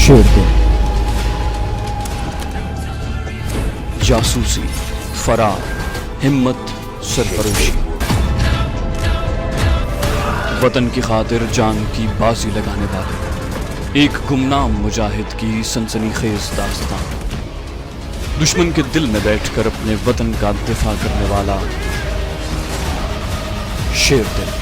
शेर दिल, जासूसी, फरार, हिम्मत, सरफरोशी, वतन की खातिर जान की बाजी लगाने वाले एक गुमनाम मुजाहिद की सनसनीखेज दास्तान। दुश्मन के दिल में बैठकर अपने वतन का दिफा करने वाला शेर दिल।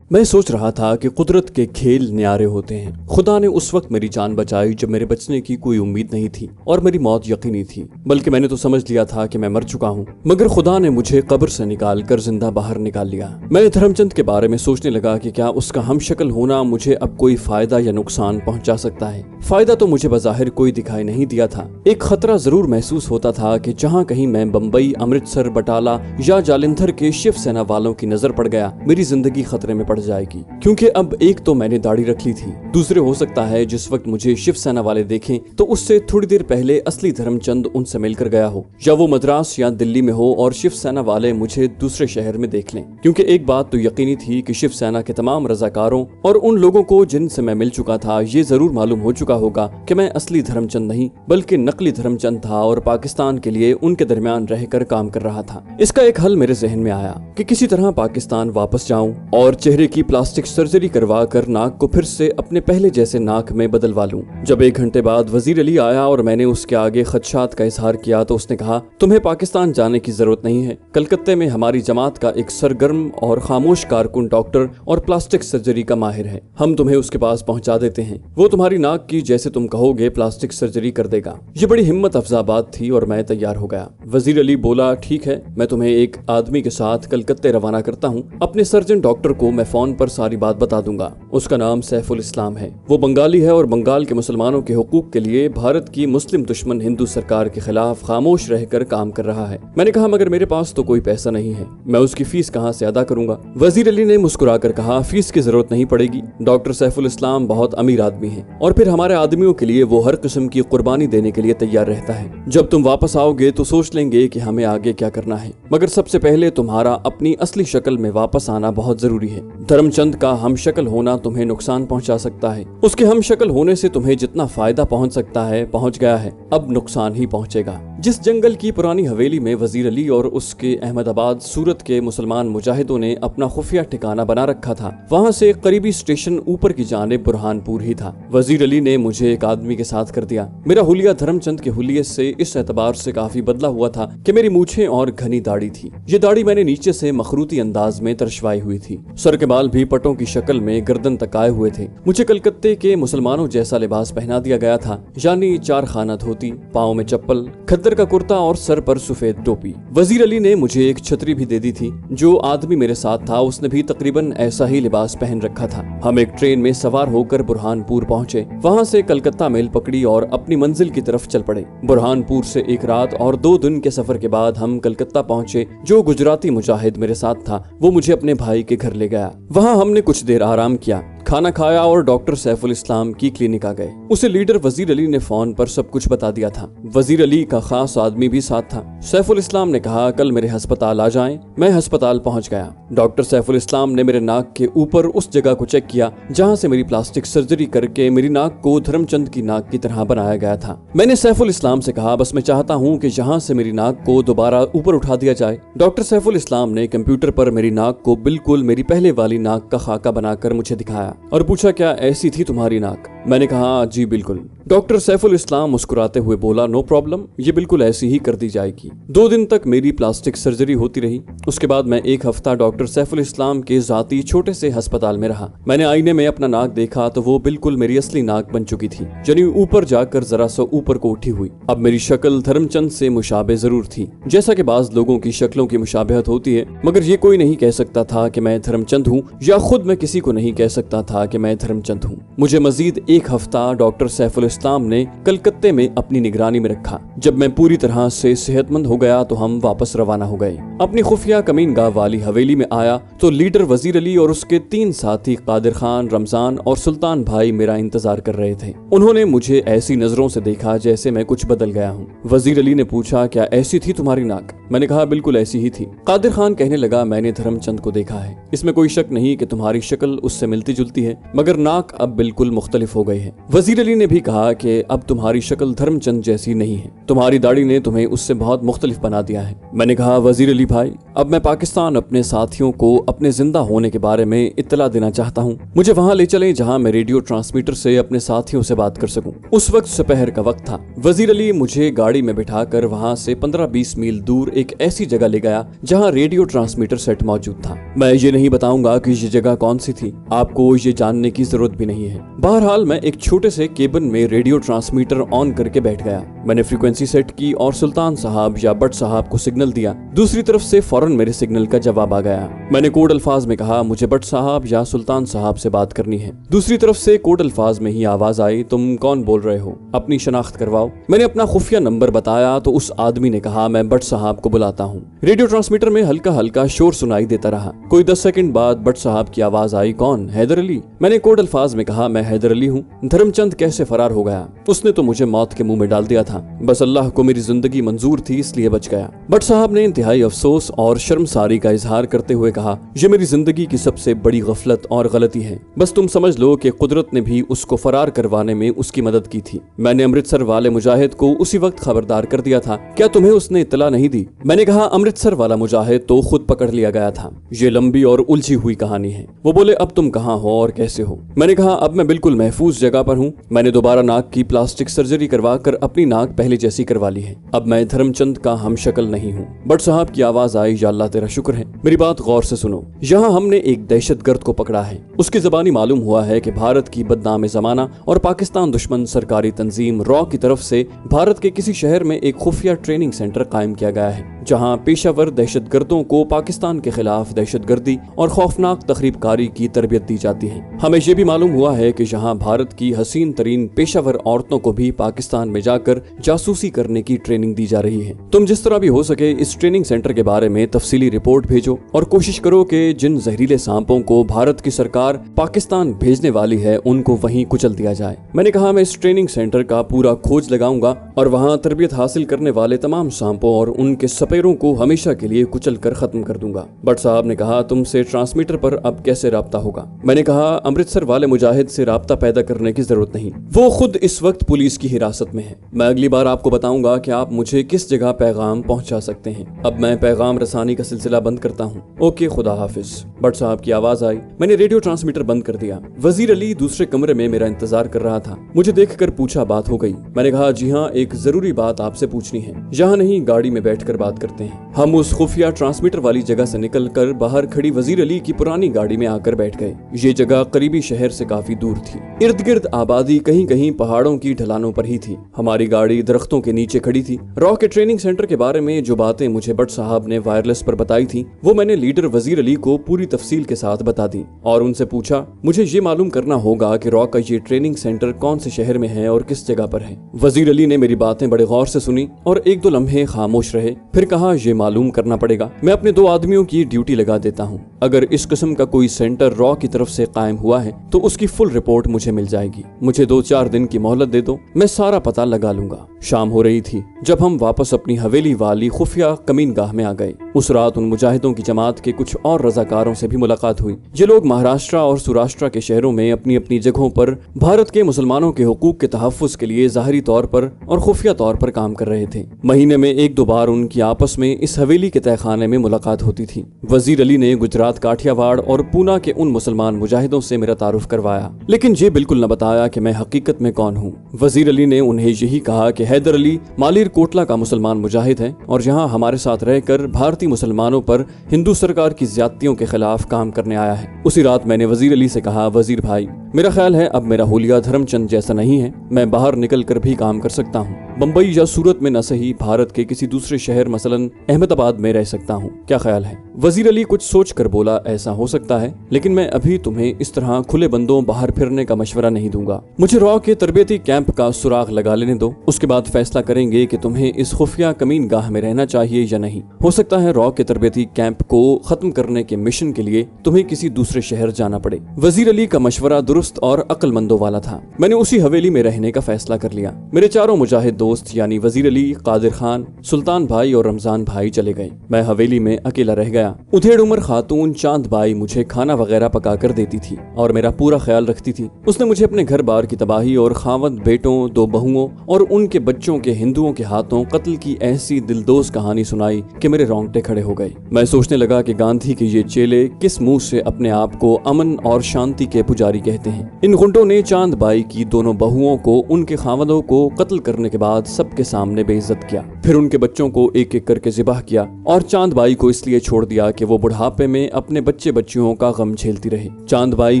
मैं सोच रहा था कि कुदरत के खेल न्यारे होते हैं। खुदा ने उस वक्त मेरी जान बचाई जब मेरे बचने की कोई उम्मीद नहीं थी और मेरी मौत यकीनी थी, बल्कि मैंने तो समझ लिया था कि मैं मर चुका हूँ। मगर खुदा ने मुझे कब्र से निकाल कर जिंदा बाहर निकाल लिया। मैं धर्मचंद के बारे में सोचने लगा कि क्या उसका हमशक्ल होना मुझे अब कोई फायदा या नुकसान पहुंचा सकता है। फायदा तो मुझे बज़ाहिर कोई दिखाई नहीं दिया था। एक खतरा जरूर महसूस होता था कि जहाँ कहीं मैं बम्बई, अमृतसर, बटाला या जालंधर के शिव सेना वालों की नजर पड़ गया, मेरी जिंदगी खतरे में पड़ जाएगी। क्योंकि अब एक तो मैंने दाढ़ी रख ली थी, दूसरे हो सकता है जिस वक्त मुझे शिव सेना वाले देखें तो उससे थोड़ी देर पहले असली धर्मचंद उनसे मिलकर गया हो, या वो मद्रास या दिल्ली में हो और शिव सेना वाले मुझे दूसरे शहर में देख लें। क्योंकि एक बात तो यकीनी थी कि शिव सेना के तमाम रजाकारों और उन लोगों को जिनसे मैं मिल चुका था ये जरूर मालूम हो चुका होगा कि मैं असली धर्मचंद नहीं बल्कि नकली धर्मचंद था और पाकिस्तान के लिए उनके दरमियान रहकर काम कर रहा था। इसका एक हल मेरे जहन में आया कि किसी तरह पाकिस्तान वापस जाऊं और चेहरे की प्लास्टिक सर्जरी करवा कर नाक को फिर से अपने पहले जैसे नाक में बदलवा लूं। जब 1 घंटे बाद वजीर अली आया और मैंने उसके आगे खदशात का इजहार किया तो उसने कहा, तुम्हें पाकिस्तान जाने की जरूरत नहीं है। कलकत्ते में हमारी जमात का एक सरगर्म और खामोश कारकुन डॉक्टर और प्लास्टिक सर्जरी का माहिर है, हम तुम्हें उसके पास पहुंचा देते हैं। वो तुम्हारी नाक की जैसे तुम कहोगे प्लास्टिक सर्जरी कर देगा। ये बड़ी हिम्मत अफजा बात थी और मैं तैयार हो गया। वजीर अली बोला, ठीक है, मैं तुम्हें एक आदमी के साथ कलकत्ते रवाना करता हूँ। अपने सर्जन डॉक्टर को मैं फोन पर सारी बात बता दूंगा। उसका नाम सैफुल इस्लाम है। वो बंगाली है और बंगाल के मुसलमानों के हुकूक के लिए भारत की मुस्लिम दुश्मन हिंदू सरकार के खिलाफ खामोश रहकर काम कर रहा है। मैंने कहा, मगर मेरे पास तो कोई पैसा नहीं है, मैं उसकी फीस कहाँ से अदा करूंगा? वजीर अली ने मुस्कुराकर कहा, फीस की जरूरत नहीं पड़ेगी। डॉक्टर सैफुल इस्लाम बहुत अमीर आदमी है और फिर हमारे आदमियों के लिए वो हर किस्म की कुर्बानी देने के लिए तैयार रहता है। जब तुम वापस आओगे तो सोच लेंगे कि हमें आगे क्या करना है, मगर सबसे पहले तुम्हारा अपनी असली शक्ल में वापस आना बहुत जरूरी है। धर्मचंद का हमशक्ल होना तुम्हें नुकसान पहुंचा सकता है। उसके हमशक्ल होने से तुम्हें जितना फायदा पहुंच सकता है पहुंच गया है, अब नुकसान ही पहुंचेगा। जिस जंगल की पुरानी हवेली में वजीर अली और उसके अहमदाबाद, सूरत के मुसलमान मुजाहिदों ने अपना खुफिया ठिकाना बना रखा था, वहां से करीबी स्टेशन ऊपर की जानिब बुरहानपुर ही था। वजीर अली ने मुझे एक आदमी के साथ कर दिया। मेरा हुलिया धर्मचंद के हुलिये से इस एतबार से काफी बदला हुआ था कि मेरी मूछें और घनी दाढ़ी थी। ये दाढ़ी मैंने नीचे से मखरूती अंदाज में तरशवाई हुई थी। सर के बाल भी पटों की शक्ल में गर्दन तक आए हुए थे। मुझे कलकत्ते के मुसलमानों जैसा लिबास पहना दिया गया था, यानी 4 खाना धोती, पाँव में चप्पल, खद्दर का कुर्ता और सर पर सफेद टोपी। वजीर अली ने मुझे एक छतरी भी दे दी थी। जो आदमी मेरे साथ था उसने भी तकरीबन ऐसा ही लिबास पहन रखा था। हम एक ट्रेन में सवार होकर बुरहानपुर पहुंचे, वहां से कलकत्ता मेल पकड़ी और अपनी मंजिल की तरफ चल पड़े। बुरहानपुर से 1 रात और 2 दिन के सफर के बाद हम कलकत्ता पहुंचे। जो गुजराती मुजाहिद मेरे साथ था वो मुझे अपने भाई के घर ले गया। वहां हमने कुछ देर आराम किया, खाना खाया और डॉक्टर सैफुल इस्लाम की क्लिनिक आ गए। उसे लीडर वजीर अली ने फोन पर सब कुछ बता दिया था। वजीर अली का खास आदमी भी साथ था। सैफुल इस्लाम ने कहा, कल मेरे अस्पताल आ जाएं। मैं अस्पताल पहुंच गया। डॉक्टर सैफुल इस्लाम ने मेरे नाक के ऊपर उस जगह को चेक किया जहां से मेरी प्लास्टिक सर्जरी करके मेरी नाक को धर्मचंद की नाक की तरह बनाया गया था। मैंने सैफुल इस्लाम से कहा, बस मैं चाहता हूँ कि जहाँ से मेरी नाक को दोबारा ऊपर उठा दिया जाए। डॉक्टर सैफुल इस्लाम ने कंप्यूटर पर मेरी नाक को बिल्कुल मेरी पहले वाली नाक का खाका बनाकर मुझे दिखाया और पूछा, क्या ऐसी थी तुम्हारी नाक? मैंने कहा, जी बिल्कुल। डॉक्टर सैफुल इस्लाम मुस्कुराते हुए बोला, नो प्रॉब्लम, ये बिल्कुल ऐसी ही कर दी जाएगी। 2 दिन तक मेरी प्लास्टिक सर्जरी होती रही। उसके बाद मैं 1 हफ्ता डॉक्टर सैफुल इस्लाम के जाती छोटे से अस्पताल में रहा। मैंने आईने में अपना नाक देखा तो वो बिल्कुल मेरी असली नाक बन चुकी थी, यानी ऊपर जाकर जरा सा ऊपर को उठी हुई। अब मेरी शक्ल धर्मचंद से मुशाबे जरूर थी, जैसा कि बाज लोगों की शक्लों की मुशाबहत होती है, मगर ये कोई नहीं कह सकता था कि मैं धर्मचंद हूँ, या खुद मैं किसी को नहीं कह सकता था कि मैं धर्मचंद हूँ। मुझे मजीद 1 हफ्ता डॉक्टर सैफुल इस्लाम ने कलकत्ते में अपनी निगरानी में रखा। जब मैं पूरी तरह से सेहतमंद हो गया तो हम वापस रवाना हो गए। अपनी खुफिया कमीनगाह वाली हवेली में आया तो लीडर वजीर अली और उसके 3 साथी कादिर खान, रमजान और सुल्तान भाई मेरा इंतजार कर रहे थे। उन्होंने मुझे ऐसी नजरों से देखा जैसे मैं कुछ बदल गया हूँ। वजीर अली ने पूछा, क्या ऐसी थी तुम्हारी नाक? मैंने कहा, बिल्कुल ऐसी ही थी। कादिर खान कहने लगा, मैंने धर्मचंद को देखा है, इसमें कोई शक नहीं कि तुम्हारी शक्ल उससे मिलती जुलती है, मगर नाक अब बिल्कुल मुख्तलिफ हो गई है। वजीर अली ने भी कहा कि अब तुम्हारी शक्ल धर्मचंद जैसी नहीं है, तुम्हारी दाढ़ी ने तुम्हें उससे बहुत मुख्तलिफ बना दिया है। मैंने कहा, वजीर अली भाई, अब मैं पाकिस्तान अपने साथियों को अपने जिंदा होने के बारे में इत्तला देना चाहता हूँ। मुझे वहाँ ले चलें जहाँ मैं रेडियो ट्रांसमीटर से अपने साथियों से बात कर सकूँ। उस वक्त दोपहर का वक्त था। वजीर अली मुझे गाड़ी में बिठाकर वहाँ से 15-20 मील दूर एक ऐसी जगह ले गया जहाँ रेडियो ट्रांसमीटर सेट मौजूद था। मैं ये नहीं बताऊंगा कि ये जगह कौन सी थी, आपको ये जानने की जरूरत भी नहीं है। बहरहाल मैं एक छोटे से केबिन में रेडियो ट्रांसमीटर ऑन करके बैठ गया। मैंने फ्रीक्वेंसी सेट की और सुल्तान साहब या बट साहब को सिग्नल दिया। दूसरी तरफ से फौरन मेरे सिग्नल का जवाब आ गया। मैंने कोड अल्फाज में कहा, मुझे बट साहब या सुल्तान साहब से बात करनी है। दूसरी तरफ से कोड अल्फाज में ही आवाज आई, तुम कौन बोल रहे हो, अपनी शनाख्त करवाओ। मैंने अपना खुफिया नंबर बताया तो उस आदमी ने कहा, मैं बट साहब को बुलाता हूँ। रेडियो ट्रांसमीटर में हल्का हल्का शोर सुनाई देता रहा। कोई 10 सेकंड बाद बट साहब की आवाज आई, कौन? हैदर अली। मैंने कोड अल्फाज में कहा, मैं हैदर अली हूँ। धर्मचंद कैसे फरार हो गया? उसने तो मुझे मौत के मुंह में डाल दिया था, बस अल्लाह को मेरी जिंदगी मंजूर थी इसलिए बच गया। बट साहब ने इंतहाई अफसोस और शर्मसारी का इजहार करते हुए कहा, ये मेरी जिंदगी की सबसे बड़ी गफलत और गलती है। बस तुम समझ लो कि कुदरत ने भी उसको फरार करवाने में उसकी मदद की थी। मैंने अमृतसर वाले मुजाहिद को उसी वक्त खबरदार कर दिया था, क्या तुम्हें उसने इत्तला नहीं दी? मैंने कहा, अमृतसर वाला मुजाहिद तो खुद पकड़ लिया गया था। ये लंबी और उलझी हुई कहानी है। वो बोले, अब तुम कहाँ हो और कैसे हो? मैंने कहा, अब मैं बिल्कुल महफूज जगह पर हूँ। मैंने दोबारा नाक की प्लास्टिक सर्जरी करवा कर अपनी नाक पहले जैसी करवा ली है। अब मैं धर्मचंद का हमशक्ल नहीं हूँ। बट साहब की आवाज आई, या अल्लाह तेरा शुक्र है। मेरी बात गौर से सुनो, यहाँ हमने एक दहशतगर्द को पकड़ा है। उसकी जबानी मालूम हुआ है कि भारत की बदनाम जमाना और पाकिस्तान दुश्मन सरकारी तंजीम रॉ की तरफ से भारत के किसी शहर में एक खुफिया ट्रेनिंग सेंटर कायम किया गया है, जहाँ पेशावर दहशतगर्दों को पाकिस्तान के खिलाफ दहशतगर्दी और खौफनाक तखरीबकारी की तरबियत दी जाती है। हमें ये भी मालूम हुआ है कि यहाँ भारत की हसीन तरीन पेशावर औरतों को भी पाकिस्तान में जाकर जासूसी करने की ट्रेनिंग दी जा रही है। तुम जिस तरह भी हो सके इस ट्रेनिंग सेंटर के बारे में तफसीली रिपोर्ट भेजो और कोशिश करो कि जिन जहरीले सांपों को भारत की सरकार पाकिस्तान भेजने वाली है उनको वहीं कुचल दिया जाए। मैंने कहा, मैं इस ट्रेनिंग सेंटर का पूरा खोज लगाऊंगा और वहाँ तरबियत हासिल करने वाले तमाम सांपों और उनके सपेरों को हमेशा के लिए कुचल कर खत्म कर दूंगा। बट साहब ने कहा, तुमसे ट्रांसमीटर पर अब कैसे राब्ता होगा? मैंने कहा, अमृतसर वाले मुजाहिद से राब्ता पैदा करने की जरूरत नहीं, वो खुद इस वक्त पुलिस की हिरासत में है। मैं अगली बार आपको बताऊंगा कि आप मुझे किस जगह पैगाम पहुंचा सकते हैं। अब मैं पैगाम रसानी का सिलसिला बंद करता हूँ। ओके, खुदा हाफिज। बट साहब की आवाज आई। मैंने रेडियो ट्रांसमीटर बंद कर दिया। वजीर अली दूसरे कमरे में मेरा इंतजार कर रहा था। मुझे देखकर पूछा, बात हो गई? मैंने कहा, जी हाँ, एक जरूरी बात आपसे पूछनी है। यहाँ नहीं, गाड़ी में बैठकर बात करते हैं। हम उस खुफिया ट्रांसमीटर वाली जगह से निकलकर बाहर खड़ी वजीर अली की पुरानी गाड़ी में आकर बैठ गए। ये जगह करीबी शहर से काफी दूर थी। इर्द गिर्द आबादी कहीं कहीं पहाड़ों की ढलानों पर ही थी। हमारी गाड़ी दरख्तों के नीचे खड़ी थी। रॉ के ट्रेनिंग सेंटर के बारे में जो बातें मुझे बट साहब ने वायरलेस पर बताई थी वो मैंने लीडर वजीर अली को पूरी तफसील के साथ बता दी और उनसे पूछा, मुझे ये मालूम करना होगा कि रॉ का ये ट्रेनिंग सेंटर कौन से शहर में है और किस जगह पर है। वजीर अली ने मेरी बातें बड़े गौर से सुनी और 1-2 लम्हे खामोश रहे। फिर कहा, ये मालूम करना पड़ेगा। मैं अपने 2 आदमियों की ड्यूटी लगा देता हूँ। अगर इस किस्म का कोई सेंटर रॉ की तरफ से कायम हुआ है तो उसकी फुल रिपोर्ट मुझे मिल जाएगी। मुझे 2-4 दिन की मोहलत दे दो, मैं सारा पता लगा लूंगा। शाम हो रही थी जब हम वापस अपनी हवेली वाली खुफिया कमीनगाह में आ गए। उस रात उन मुजाहिदों की जमात के कुछ और रजाकारों से भी मुलाकात हुई। ये लोग महाराष्ट्र और सौराष्ट्र के शहरों में अपनी अपनी जगहों पर भारत के मुसलमानों के हुकूक के तहफ़्फ़ुज़ के लिए ज़ाहिरी तौर पर और खुफिया तौर पर काम कर रहे थे। महीने में 1-2 बार उनकी आपस में इस हवेली के तहखाने में मुलाकात होती थी। वजीर अली ने गुजरात, काठियावाड़ और पूना के उन मुसलमान मुजाहिदों से मेरा तारुफ करवाया, लेकिन ये बिल्कुल न बताया कि मैं हकीकत में कौन हूँ। वजीर अली ने उन्हें यही कहा कि हैदर अली मालिर कोटला का मुसलमान मुजाहिद है और यहाँ हमारे साथ रहकर भारतीय मुसलमानों पर हिंदू सरकार की ज्यादतियों के खिलाफ काम करने आया है। उसी रात मैंने वजीर अली से कहा, वजीर भाई, मेरा ख्याल है अब मेरा हुलिया धर्मचंद जैसा नहीं है, मैं बाहर निकल कर भी काम कर सकता हूँ। बम्बई या सूरत में न सही भारत के किसी दूसरे शहर मसलन अहमदाबाद में रह सकता हूँ, क्या ख्याल है? वजीर अली कुछ सोच कर बोला, ऐसा हो सकता है, लेकिन मैं अभी तुम्हें इस तरह खुले बंदों बाहर फिरने का मशवरा नहीं दूंगा। मुझे रॉ के तरबियती कैंप का सुराग लगा लेने दो, उसके बाद फैसला करेंगे कि तुम्हें इस खुफिया कमीन गाह में रहना चाहिए या नहीं। हो सकता है रॉ के तरबियती कैंप को खत्म करने के मिशन के लिए तुम्हें किसी दूसरे शहर जाना पड़े। वजीर अली का मशवरा दुरुस्त और अक्लमंदों वाला था। मैंने उसी हवेली में रहने का फैसला कर लिया। मेरे चारों मुजाहिद दोस्त यानी वजीर अली, कादिर खान, सुल्तान भाई और रमजान भाई चले गए। मैं हवेली में अकेला रह गया। उधेड़ उम्र खातून चांद बाई मुझे खाना वगैरह पका कर देती थी और मेरा पूरा ख्याल रखती थी। उसने मुझे अपने घर बार की तबाही और खावंद बेटों, 2 बहुओं और उनके बच्चों के हिंदुओं के हाथों कत्ल की ऐसी दिलदोज कहानी सुनाई कि मेरे रोंगटे खड़े हो गए। मैं सोचने लगा कि गांधी के ये चेले किस मुंह से अपने आप को अमन और शांति के पुजारी कहते हैं। इन गुंडों ने चांद बाई की दोनों बहुओं को उनके खावंदों को कत्ल करने के बाद सबके सामने बेइज्जत किया, फिर उनके बच्चों को एक एक करके ज़िबाह किया और चांद बाई को इसलिए छोड़ दिया कि वो बुढ़ापे में अपने बच्चे बच्चियों का गम झेलती रहे। चांद बाई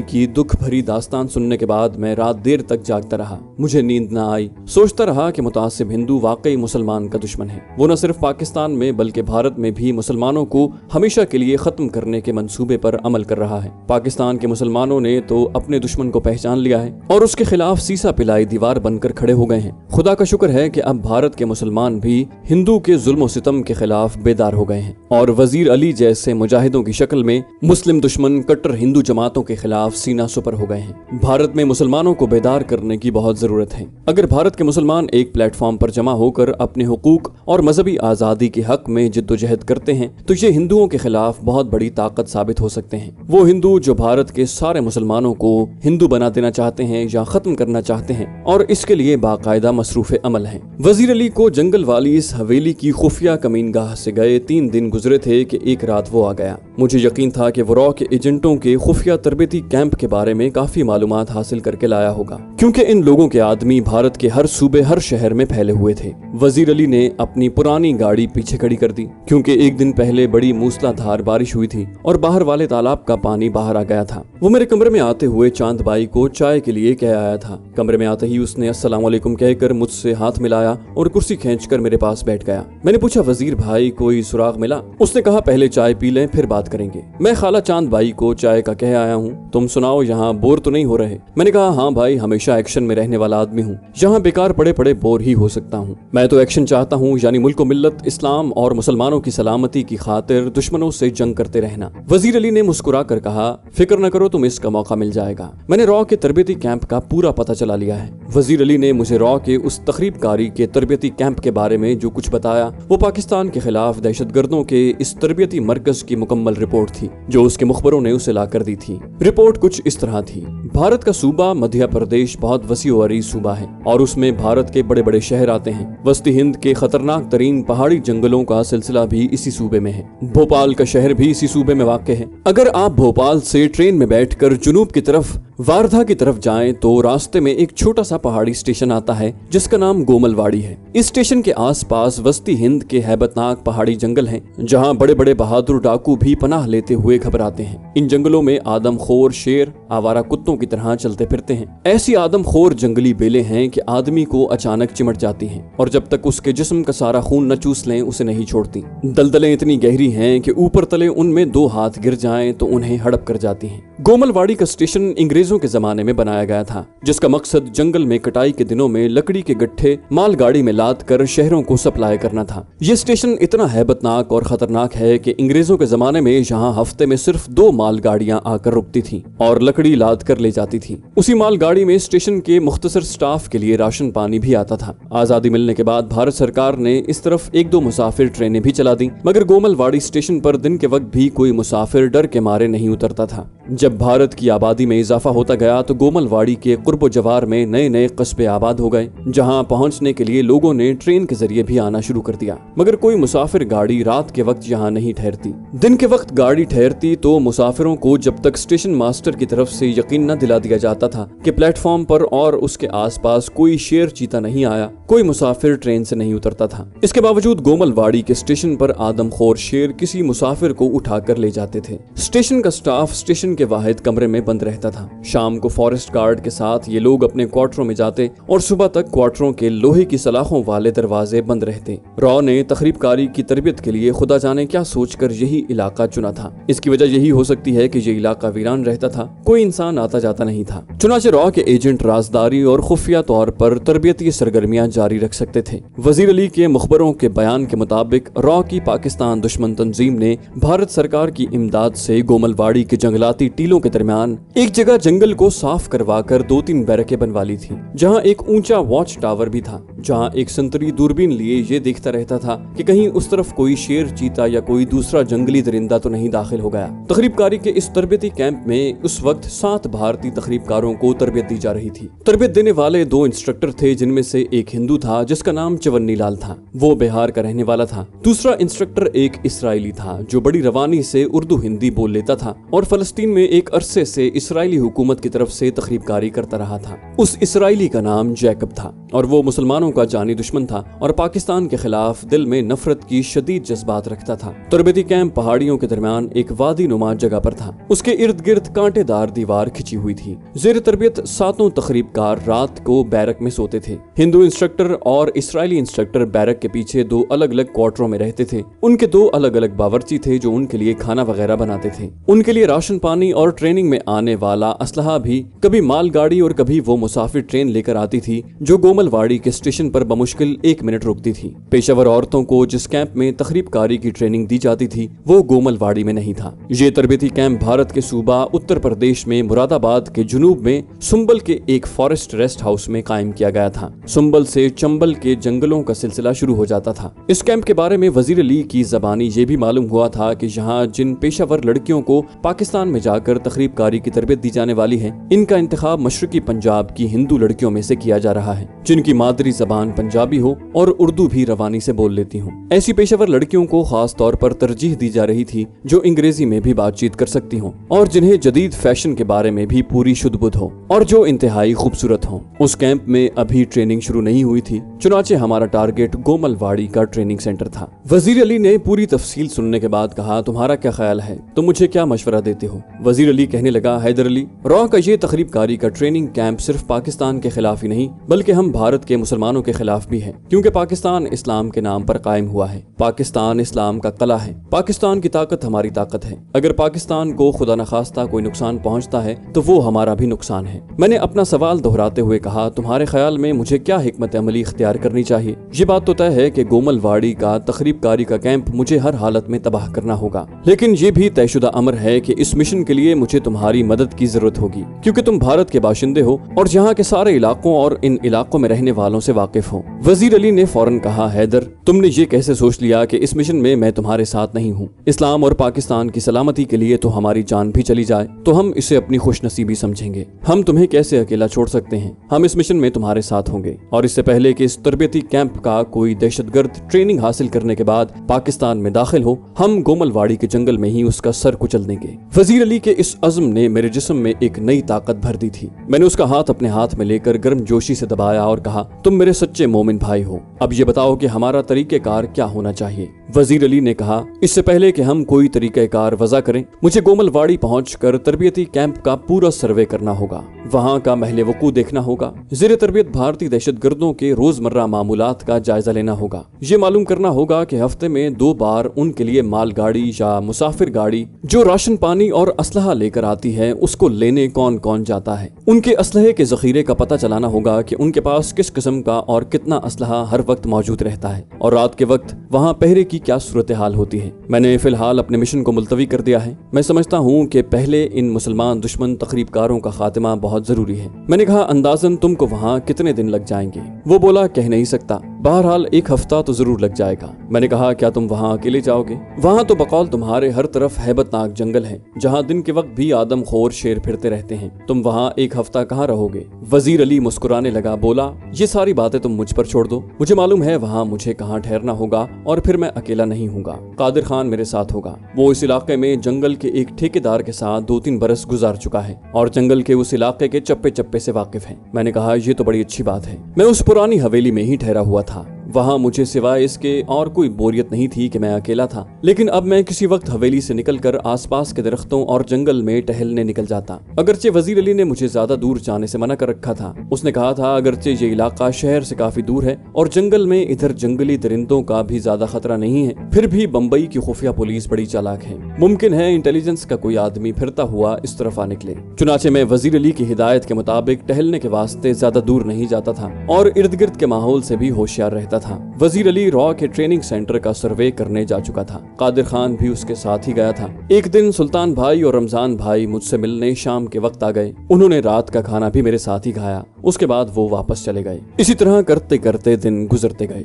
की दुख भरी दास्तान सुनने के बाद मैं रात देर तक जागता रहा। मुझे नींद न आई। सोचता रहा कि मुतासिब हिंदू वाकई मुसलमान का दुश्मन है। वो न सिर्फ पाकिस्तान में बल्कि भारत में भी मुसलमानों को हमेशा के लिए खत्म करने के मंसूबे पर अमल कर रहा है। पाकिस्तान के मुसलमानों ने तो अपने दुश्मन को पहचान लिया है और उसके खिलाफ सीसा पिलाई दीवार बनकर खड़े हो गए हैं। खुदा का शुक्र है कि अब भारत के मुसलमान भी हिंदू के जुल्म सितम के खिलाफ बेदार हो गए हैं और वजीर अली जैसे मुजाहिदों की शक्ल में मुस्लिम दुश्मन कट्टर हिंदू जमातों के खिलाफ सीना सुपर हो गए हैं। भारत में मुसलमानों को बेदार करने की बहुत जरूरत है। अगर भारत के मुसलमान एक प्लेटफॉर्म पर जमा होकर अपने हुकूक और मजहबी आजादी के हक में जिद्दोजहद करते हैं तो ये हिंदुओं के खिलाफ बहुत बड़ी ताकत साबित हो सकते हैं। वो हिंदू जो भारत के सारे मुसलमानों को हिंदू बना देना चाहते हैं या खत्म करना चाहते हैं और इसके लिए बाकायदा मसरूफ अमल है। वजीर अली को जंगल वाली इस हवेली की खुफिया कमीनगाह से गए 3 दिन गुजरे थे कि एक रात वो आ गया। मुझे यकीन था कि वो रॉ के एजेंटों के खुफिया तरबेती कैंप के बारे में काफी मालूमात हासिल करके लाया होगा, क्योंकि इन लोगों के आदमी भारत के हर सूबे हर शहर में फैले हुए थे। वजीर अली ने अपनी पुरानी गाड़ी पीछे खड़ी कर दी, क्योंकि एक दिन पहले बड़ी मूसलाधार बारिश हुई थी और बाहर वाले तालाब का पानी बाहर आ गया था। वो मेरे कमरे में आते हुए चांद बाई को चाय के लिए कह आया था। कमरे में आते ही उसने अस्सलाम वालेकुम कहकर मुझसे हाथ मिलाया और कुर्सी खींचकर मेरे पास बैठ गया। मैंने पूछा, वजीर भाई कोई सुराग मिला? उसने कहा, पहले चाय पी लें फिर बात करेंगे। मैं खाला चांद बाई को चाय का कह आया हूँ, तुम सुनाओ, यहाँ बोर तो नहीं हो रहे? मैंने कहा, हाँ भाई, हमेशा एक्शन में रहने वाला आदमी हूँ, यहाँ बेकार पड़े पड़े बोर ही हो सकता हूँ। मैं तो एक्शन चाहता हूँ, यानी मुल्क मिल्लत, इस्लाम और मुसलमानों की सलामती की खातिर दुश्मनों से जंग करते रहना। वजीर अली ने मुस्कुरा कर कहा, फिक्र न करो, तुम इसका मौका मिल जाएगा। मैंने रॉ के तरबियती कैंप का पूरा पता चला लिया है। वजीर अली ने मुझे रॉ के उस तखरीबकारी के तरबियती कैंप के बारे में जो कुछ बताया वो पाकिस्तान के खिलाफ दहशतगर्दों के इस तरबियती मरकज की मुकम्मल रिपोर्ट थी जो उसके मुखबरों ने उसे ला कर दी थी। रिपोर्ट कुछ इस तरह थी, भारत का सूबा मध्य प्रदेश बहुत वसी और अरीज सूबा है और उसमें भारत के बड़े बड़े शहर आते हैं। वस्ती हिंद के खतरनाक तरीन पहाड़ी जंगलों का सिलसिला भी इसी सूबे में है। भोपाल का शहर भी इसी सूबे में वाक़ है। अगर आप भोपाल से ट्रेन में बैठकर जुनूब की तरफ वारधा की तरफ जाएं तो रास्ते में एक छोटा सा पहाड़ी स्टेशन आता है जिसका नाम गोमलवाड़ी है। इस स्टेशन के आसपास वस्ती हिंद के हैबतनाक पहाड़ी जंगल हैं, जहां बड़े बड़े बहादुर डाकू भी पनाह लेते हुए घबराते हैं। इन जंगलों में आदमखोर शेर आवारा कुत्तों की तरह चलते फिरते हैं। ऐसी आदमखोर जंगली बेलें हैं कि आदमी को अचानक चिमट जाती हैं और जब तक उसके जिस्म का सारा खून न चूस लें उसे नहीं छोड़ती। दलदलें इतनी गहरी हैं कि ऊपर तले उनमें 2 हाथ गिर जाएं तो उन्हें हड़प कर जाती हैं। गोमलवाड़ी का स्टेशन अंग्रेजों के जमाने में बनाया गया था, जिसका मकसद जंगल में कटाई के दिनों में लकड़ी के गट्ठे मालगाड़ी में लाद कर शहरों को सप्लाई करना था। यह स्टेशन इतना हैबतनाक और खतरनाक है कि अंग्रेजों के जमाने में यहाँ हफ्ते में सिर्फ 2 मालगाड़ियां आकर रुकती थीं और लकड़ी लाद कर ले जाती थीं। उसी मालगाड़ी में स्टेशन के मुख्तसर स्टाफ के लिए राशन पानी भी आता था। आजादी मिलने के बाद भारत सरकार ने इस तरफ 1-2 मुसाफिर ट्रेनें भी चला दी, मगर गोमलवाड़ी स्टेशन पर दिन के वक्त भी कोई मुसाफिर डर के मारे नहीं उतरता था। जब भारत की आबादी में इजाफा होता गया तो गोमलवाड़ी के कुर्ब जवार में नए नए कस्बे आबाद हो गए, जहां पहुंचने के लिए लोगों ने ट्रेन के जरिए भी आना शुरू कर दिया। मगर कोई मुसाफिर गाड़ी रात के वक्त यहां नहीं ठहरती। दिन के वक्त गाड़ी ठहरती तो मुसाफिरों को जब तक स्टेशन मास्टर की तरफ से यकीन न दिला दिया जाता था कि प्लेटफॉर्म पर और उसके आसपास कोई शेर चीता नहीं आया, कोई मुसाफिर ट्रेन से नहीं उतरता था। इसके बावजूद गोमलवाड़ी के स्टेशन पर आदमखोर शेर किसी मुसाफिर को उठाकर ले जाते थे। स्टेशन का स्टाफ स्टेशन के वाहिद कमरे में बंद रहता था। शाम को फॉरेस्ट गार्ड के साथ ये लोग अपने क्वार्टरों में जाते और सुबह तक क्वार्टरों के लोहे की सलाखों वाले दरवाजे बंद रहते। रॉ ने तखरीबकारी की तरबियत के लिए खुदा जाने क्या सोचकर यही इलाका चुना था। इसकी वजह यही हो सकती है कि ये इलाका वीरान रहता था, कोई इंसान आता जाता नहीं था। चुनाचे रॉ के एजेंट राजदारी और खुफिया तौर पर तरबियती सरगर्मियां जारी रख सकते थे। वजीर अली के मुखबरों के बयान के मुताबिक रॉ की पाकिस्तान दुश्मन तंजीम ने भारत सरकार की इमदाद से गोमलवाड़ी के जंगलाती टीलों के दरमियान एक जगह जंगल को साफ करवा कर 2-3 बैरकें बनवा ली थी, जहां एक ऊंचा वॉच टावर भी था, जहां एक संतरी दूरबीन लिए ये देखता रहता था कि कहीं उस तरफ कोई शेर, चीता या कोई दूसरा जंगली दरिंदा तो नहीं दाखिल हो गया। तखरीबकारी के इस तरबियती कैंप में उस वक्त 7 भारतीय तखरीबकारों को तरबियत दी जा रही थी। तरबियत देने वाले 2 इंस्ट्रक्टर थे, जिनमें से एक हिंदू था जिसका नाम चवन्नी लाल था, वो बिहार का रहने वाला था। दूसरा इंस्ट्रक्टर एक इसराइली था जो बड़ी रवानी से उर्दू हिंदी बोल लेता था और फलस्तीन में एक अरसे से इसराइली हुकूमत की तरफ से तखरीबकारी करता रहा था। उस इसराइली का नाम जैकब था और वो मुसलमानों का जानी दुश्मन था और पाकिस्तान के खिलाफ दिल में नफरत की शदीद जज्बात रखता था। तरबियती कैंप पहाड़ियों के दरमियान एक वादी नुमा जगह पर था। उसके इर्द गिर्द कांटेदार दीवार खिंची हुई थी। जेर तरबियत 7 तखरीबकार रात को बैरक में सोते थे। हिंदू इंस्ट्रक्टर और इसराइली इंस्ट्रक्टर बैरक के पीछे 2 अलग अलग क्वार्टरों में रहते थे। उनके 2 अलग अलग बावर्ची थे जो उनके लिए खाना वगैरह बनाते थे। उनके लिए राशन पानी और ट्रेनिंग में आने वाला असलहा भी कभी मालगाड़ी और कभी वो मुसाफिर ट्रेन लेकर आती थी जो गोमलवाड़ी के स्टेशन पर बमुश्किल 1 मिनट रुकती थी। पेशेवर औरतों को जिस कैंप में तखरीबकारी की ट्रेनिंग दी जाती थी वो गोमलवाड़ी में नहीं था। ये तरबियती कैंप भारत के सूबा उत्तर प्रदेश में मुरादाबाद के जुनूब में सुंबल के एक फॉरेस्ट रेस्ट हाउस में कायम किया गया था। सुंबल से चंबल के जंगलों का सिलसिला शुरू हो जाता था। इस कैंप के बारे में वजीर अली की ज़बानी ये भी मालूम हुआ था कि यहाँ जिन पेशावर लड़कियों को पाकिस्तान में जाकर तखरीबकारी की तरबियत दी जाने वाली है, इनका इंतखाब मशरकी पंजाब की हिंदू लड़कियों में से किया जा रहा है जिनकी मादरी जबान पंजाबी हो और उर्दू भी रवानी से बोल लेती हूँ। ऐसी पेशेवर लड़कियों को खास तौर पर तरजीह दी जा रही थी जो अंग्रेजी में भी बातचीत कर सकती हों और जिन्हें जदीद फैशन के बारे में भी पूरी शुद्ध-बुद्ध हो और जो इंतहाई खूबसूरत हो। उस कैंप में अभी ट्रेनिंग शुरू नहीं हुई थी, चुनाचे हमारा टारगेट गोमलवाड़ी का ट्रेनिंग सेंटर था। वजीर अली ने पूरी तफसील सुनने के बाद कहा, तुम्हारा क्या ख्याल है, तुम मुझे क्या मशवरा देते हो? वजीर अली कहने लगा, हैदर अली, रॉ का ये तखरीबकारी का ट्रेनिंग कैंप सिर्फ पाकिस्तान के खिलाफ ही नहीं बल्कि हम भारत के मुसलमानों के खिलाफ भी है, क्योंकि पाकिस्तान इस्लाम के नाम पर कायम हुआ है। पाकिस्तान इस्लाम का कला है। पाकिस्तान की ताकत हमारी ताकत है। अगर पाकिस्तान को खुदा न खास्ता कोई नुकसान पहुंचता है तो वो हमारा भी नुकसान है। मैंने अपना सवाल दोहराते हुए कहा, तुम्हारे ख्याल में मुझे क्या हिकमत अमली इख्तियार करनी चाहिए? ये बात तो तय है कि गोमलवाड़ी का तखरीबकारी का कैंप मुझे हर हालत में तबाह करना होगा, लेकिन ये भी तयशुदा अमर है कि इस मिशन के लिए मुझे तुम्हारी मदद की जरूरत होगी, क्योंकि तुम भारत के बाशिंदे हो और यहाँ के सारे इलाकों और इन इलाकों में रहने वालों से वाकिफ हो। वजीर अली ने फौरन कहा, हैदर, तुमने ये कैसे सोच लिया कि इस मिशन में मैं तुम्हारे साथ नहीं हूँ? इस्लाम और पाकिस्तान की सलामती के लिए तो हमारी जान भी चली जाए तो हम इसे अपनी खुशनसीबी समझेंगे। हम तुम्हें कैसे अकेला छोड़ सकते हैं? हम इस मिशन में तुम्हारे साथ होंगे और इससे पहले कि इस तरबियती कैंप का कोई दहशतगर्द ट्रेनिंग हासिल करने के बाद पाकिस्तान में दाखिल हो, हम गोमलवाड़ी के जंगल में ही उसका सर कुचल देंगे। वजीर अली के इस अज़्म ने मेरे जिस्म में एक नई ताकत भर दी थी। मैंने उसका हाथ अपने हाथ में लेकर गर्म जोशी से दबाया और कहा, तुम मेरे सच्चे मोमिन भाई हो। अब ये बताओ कि हमारा तरीक़ेकार क्या होना चाहिए? वजीर अली ने कहा, इससे पहले कि हम कोई तरीक़ेकार वज़ा करें, मुझे गोमलवाड़ी पहुंचकर तरबियती कैंप का पूरा सर्वे करना होगा। वहाँ का महले वकू देखना होगा। ज़ेर तरबियत भारतीय दहशतगर्दों के रोजमर्रा मामूलात का जायजा लेना होगा। ये मालूम करना होगा कि हफ्ते में 2 बार उनके लिए मालगाड़ी या मुसाफिर गाड़ी जो राशन पानी और असलहा लेकर आती है उसको लेने कौन कौन जाता है। उनके असलहे के जखीरे का पता चलाना होगा कि उनके पास किस किस्म का और कितना असलहा हर वक्त मौजूद रहता है और रात के वक्त वहाँ पहरे की क्या सूरत हाल होती है। मैंने फिलहाल अपने मिशन को मुलतवी कर दिया है। मैं समझता हूँ कि पहले इन मुसलमान दुश्मन तकरीबकारों का खात्मा बहुत जरूरी है। मैंने कहा, अंदाजन तुमको वहाँ कितने दिन लग जाएंगे? वो बोला, कह नहीं सकता, बहरहाल 1 हफ्ता तो जरूर लग जाएगा। मैंने कहा, क्या तुम वहाँ अकेले जाओगे? वहाँ तो बकौल तुम्हारे हर तरफ हैबतनाक जंगल है जहाँ दिन के वक्त भी आदम खोर शेर फिरते रहते हैं। तुम वहाँ 1 हफ्ता कहाँ रहोगे? वजीर अली मुस्कुराने लगा, बोला, ये सारी बातें तुम मुझ पर छोड़ दो। मुझे मालूम है वहाँ मुझे कहाँ ठहरना होगा और फिर मैं अकेला नहीं हूँगा। कादिर खान मेरे साथ होगा। वो इस इलाके में जंगल के एक ठेकेदार के साथ 2-3 बरस गुजार चुका है और जंगल के उस इलाके के चप्पे चप्पे से वाकिफ है। मैंने कहा, ये तो बड़ी अच्छी बात है। मैं उस पुरानी हवेली में ही ठहरा हुआ था। वहाँ मुझे सिवाय इसके और कोई बोरियत नहीं थी कि मैं अकेला था। लेकिन अब मैं किसी वक्त हवेली से निकलकर आसपास के दरख्तों और जंगल में टहलने निकल जाता। अगरचे वजीर अली ने मुझे ज्यादा दूर जाने से मना कर रखा था। उसने कहा था अगरचे ये इलाका शहर से काफी दूर है और जंगल में इधर जंगली दरिंदों का भी ज्यादा खतरा नहीं है, फिर भी बम्बई की खुफिया पुलिस बड़ी चालाक है, मुमकिन है इंटेलिजेंस का कोई आदमी फिरता हुआ इस तरफ आ निकले। चुनाचे मैं वजीर अली की हिदायत के मुताबिक टहलने के वास्ते ज्यादा दूर नहीं जाता था और इर्द गिर्द के माहौल से भी होशियार रहता था। वजीर अली रॉ के ट्रेनिंग सेंटर का सर्वे करने जा चुका था। कादिर खान भी उसके साथ ही गया था। एक दिन सुल्तान भाई और रमजान भाई मुझसे मिलने शाम के वक्त आ गए। उन्होंने रात का खाना भी मेरे साथ ही खाया। उसके बाद वो वापस चले गए। इसी तरह करते करते दिन गुजरते गए।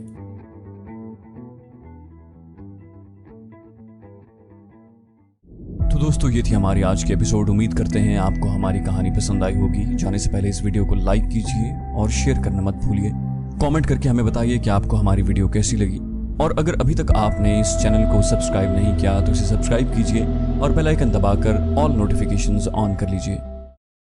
तो दोस्तों ये थी हमारी आज की एपिसोड। उम्मीद करते हैं आपको हमारी कहानी पसंद आई होगी। जाने से पहले इस वीडियो को लाइक कीजिए और शेयर करना मत भूलिए। कमेंट करके हमें बताइए कि आपको हमारी वीडियो कैसी लगी। और अगर अभी तक आपने इस चैनल को सब्सक्राइब नहीं किया तो इसे सब्सक्राइब कीजिए और बेल आइकन दबाकर ऑल नोटिफिकेशंस ऑन कर लीजिए।